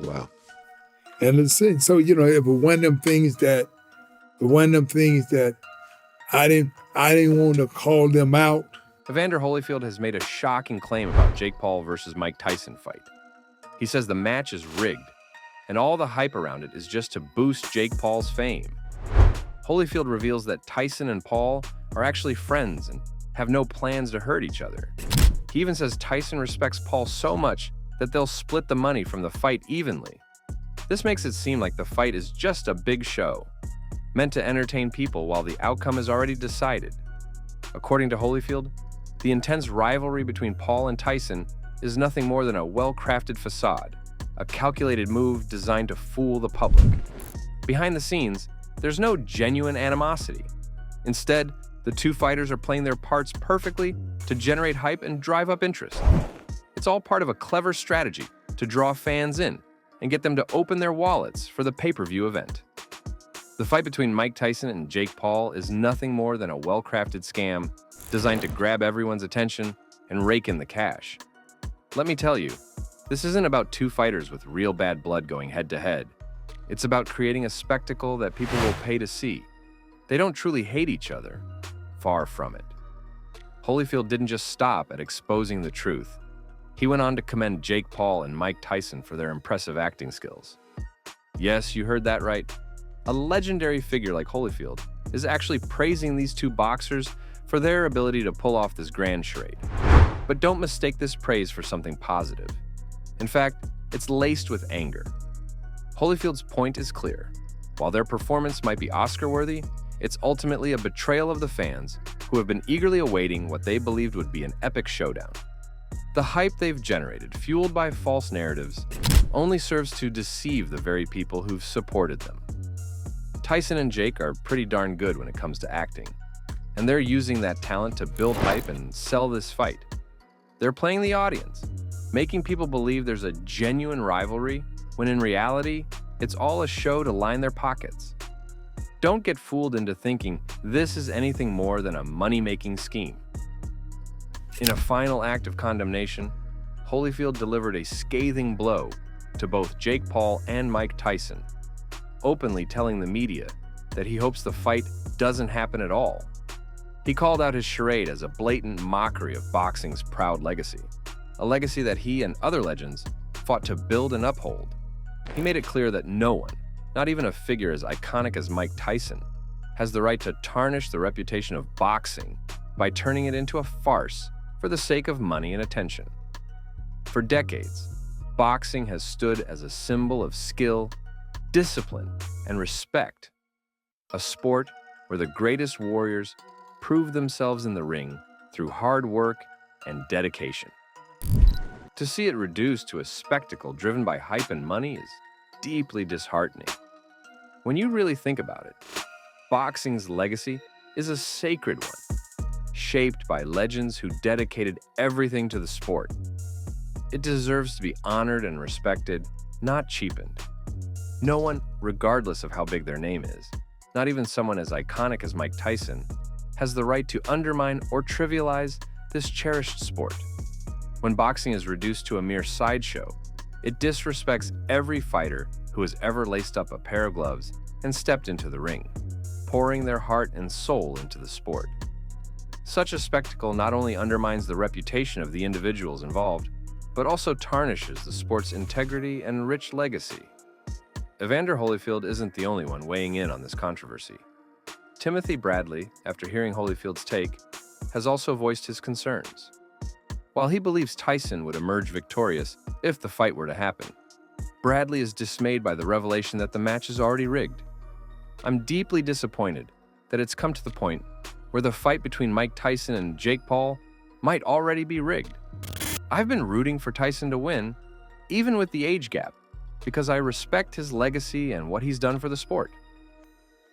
Wow. And so, you know, it was one of them things that I didn't want to call them out. Evander Holyfield has made a shocking claim about Jake Paul versus Mike Tyson fight. He says the match is rigged, and all the hype around it is just to boost Jake Paul's fame. Holyfield reveals that Tyson and Paul are actually friends and have no plans to hurt each other. He even says Tyson respects Paul so much that they'll split the money from the fight evenly. This makes it seem like the fight is just a big show, meant to entertain people while the outcome is already decided. According to Holyfield, the intense rivalry between Paul and Tyson is nothing more than a well-crafted facade, a calculated move designed to fool the public. Behind the scenes, there's no genuine animosity. Instead, the two fighters are playing their parts perfectly to generate hype and drive up interest. It's all part of a clever strategy to draw fans in and get them to open their wallets for the pay-per-view event. The fight between Mike Tyson and Jake Paul is nothing more than a well-crafted scam designed to grab everyone's attention and rake in the cash. Let me tell you, this isn't about two fighters with real bad blood going head-to-head. It's about creating a spectacle that people will pay to see. They don't truly hate each other. Far from it. Holyfield didn't just stop at exposing the truth. He went on to commend Jake Paul and Mike Tyson for their impressive acting skills. Yes, you heard that right. A legendary figure like Holyfield is actually praising these two boxers for their ability to pull off this grand charade. But don't mistake this praise for something positive. In fact, it's laced with anger. Holyfield's point is clear. While their performance might be Oscar-worthy, it's ultimately a betrayal of the fans who have been eagerly awaiting what they believed would be an epic showdown. The hype they've generated, fueled by false narratives, only serves to deceive the very people who've supported them. Tyson and Jake are pretty darn good when it comes to acting, and they're using that talent to build hype and sell this fight. They're playing the audience, making people believe there's a genuine rivalry, when in reality, it's all a show to line their pockets. Don't get fooled into thinking this is anything more than a money-making scheme. In a final act of condemnation, Holyfield delivered a scathing blow to both Jake Paul and Mike Tyson, openly telling the media that he hopes the fight doesn't happen at all. He called out his charade as a blatant mockery of boxing's proud legacy, a legacy that he and other legends fought to build and uphold. He made it clear that no one, not even a figure as iconic as Mike Tyson, has the right to tarnish the reputation of boxing by turning it into a farce for the sake of money and attention. For decades, boxing has stood as a symbol of skill, discipline, and respect, a sport where the greatest warriors prove themselves in the ring through hard work and dedication. To see it reduced to a spectacle driven by hype and money is deeply disheartening. When you really think about it, boxing's legacy is a sacred one, shaped by legends who dedicated everything to the sport. It deserves to be honored and respected, not cheapened. No one, regardless of how big their name is, not even someone as iconic as Mike Tyson, has the right to undermine or trivialize this cherished sport. When boxing is reduced to a mere sideshow, it disrespects every fighter who has ever laced up a pair of gloves and stepped into the ring, pouring their heart and soul into the sport. Such a spectacle not only undermines the reputation of the individuals involved, but also tarnishes the sport's integrity and rich legacy. Evander Holyfield isn't the only one weighing in on this controversy. Timothy Bradley, after hearing Holyfield's take, has also voiced his concerns. While he believes Tyson would emerge victorious if the fight were to happen, Bradley is dismayed by the revelation that the match is already rigged. I'm deeply disappointed that it's come to the point where the fight between Mike Tyson and Jake Paul might already be rigged. I've been rooting for Tyson to win, even with the age gap, because I respect his legacy and what he's done for the sport.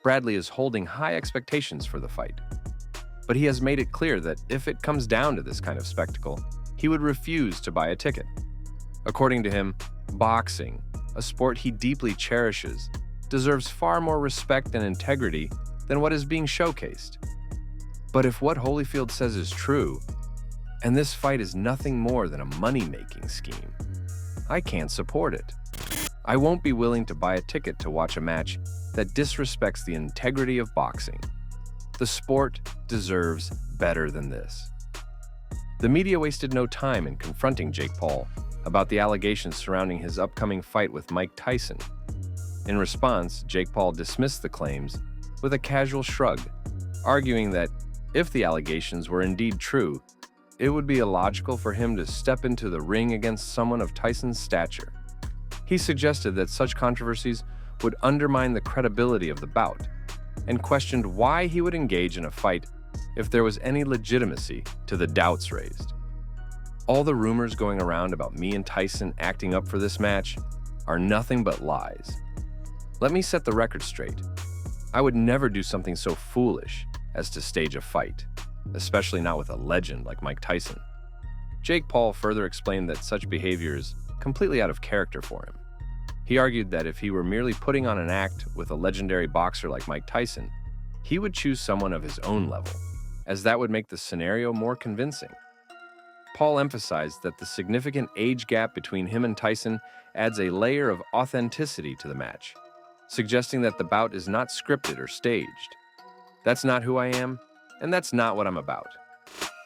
Bradley is holding high expectations for the fight, but he has made it clear that if it comes down to this kind of spectacle, he would refuse to buy a ticket. According to him, boxing, a sport he deeply cherishes, deserves far more respect and integrity than what is being showcased. But if what Holyfield says is true, and this fight is nothing more than a money-making scheme, I can't support it. I won't be willing to buy a ticket to watch a match that disrespects the integrity of boxing. The sport deserves better than this. The media wasted no time in confronting Jake Paul about the allegations surrounding his upcoming fight with Mike Tyson. In response, Jake Paul dismissed the claims with a casual shrug, arguing that if the allegations were indeed true, it would be illogical for him to step into the ring against someone of Tyson's stature. He suggested that such controversies would undermine the credibility of the bout, and questioned why he would engage in a fight if there was any legitimacy to the doubts raised. All the rumors going around about me and Tyson acting up for this match are nothing but lies. Let me set the record straight. I would never do something so foolish as to stage a fight, especially not with a legend like Mike Tyson. Jake Paul further explained that such behavior is completely out of character for him. He argued that if he were merely putting on an act with a legendary boxer like Mike Tyson, he would choose someone of his own level, as that would make the scenario more convincing. Paul emphasized that the significant age gap between him and Tyson adds a layer of authenticity to the match, suggesting that the bout is not scripted or staged. That's not who I am, and that's not what I'm about.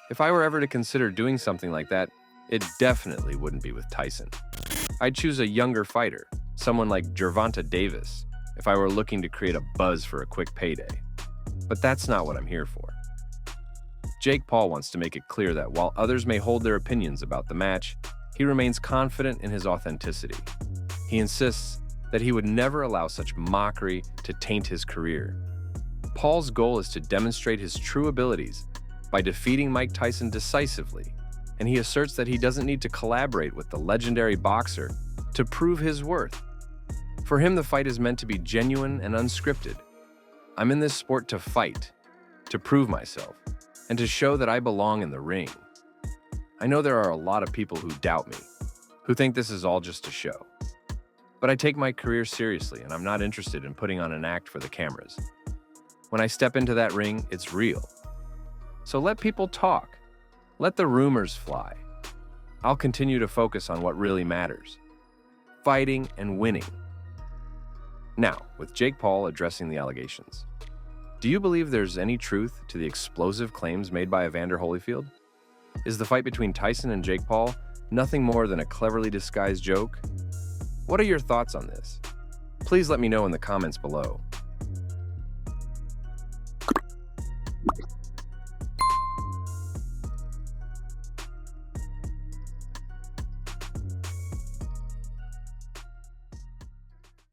If I were ever to consider doing something like that, it definitely wouldn't be with Tyson. I'd choose a younger fighter, someone like Gervonta Davis, if I were looking to create a buzz for a quick payday. But that's not what I'm here for. Jake Paul wants to make it clear that while others may hold their opinions about the match, he remains confident in his authenticity. He insists that he would never allow such mockery to taint his career. Paul's goal is to demonstrate his true abilities by defeating Mike Tyson decisively, and he asserts that he doesn't need to collaborate with the legendary boxer to prove his worth. For him, the fight is meant to be genuine and unscripted. I'm in this sport to fight, to prove myself, and to show that I belong in the ring. I know there are a lot of people who doubt me, who think this is all just a show. But I take my career seriously, and I'm not interested in putting on an act for the cameras. When I step into that ring, it's real. So let people talk. Let the rumors fly. I'll continue to focus on what really matters: fighting and winning. Now, with Jake Paul addressing the allegations, do you believe there's any truth to the explosive claims made by Evander Holyfied? Is the fight between Tyson and Jake Paul nothing more than a cleverly disguised joke? What are your thoughts on this? Please let me know in the comments below.